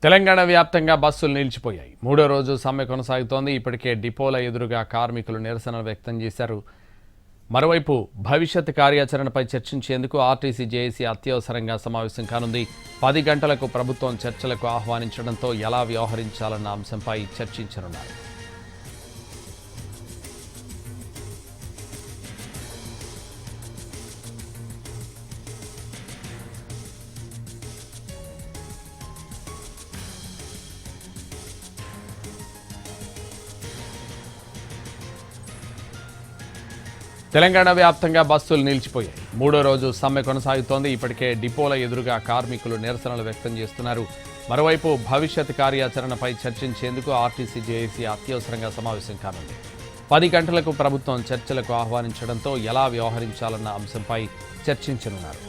తెలంగాణ వ్యాప్తంగా బస్సులు నిలిచిపోయాయి. మూడో రోజు సమ్మె కొనసాగుతోంది. ఇప్పటికే డిపోల ఎదురుగా కార్మికులు నిరసనలు వ్యక్తం చేశారు. మరోవైపు భవిష్యత్ కార్యాచరణపై చర్చించేందుకు ఆర్టీసీ జేఏసీ అత్యవసరంగా సమావేశం కానుంది. 10 గంటలకు ప్రభుత్వం చర్చలకు ఆహ్వానించడంతో ఎలా వ్యవహరించాలన్న అంశంపై చర్చించనున్నారు. తెలంగాణ వ్యాప్తంగా బస్సులు నిలిచిపోయాయి. మూడో రోజు సమ్మె కొనసాగుతోంది. ఇప్పటికే డిపోల ఎదురుగా కార్మికులు నిరసనలు వ్యక్తం చేస్తున్నారు. మరోవైపు భవిష్యత్ కార్యాచరణపై చర్చించేందుకు ఆర్టీసీ జేఏసీ అత్యవసరంగా సమావేశం కానుంది. 10 గంటలకు ప్రభుత్వం చర్చలకు ఆహ్వానించడంతో ఎలా వ్యవహరించాలన్న అంశంపై చర్చించనున్నారు.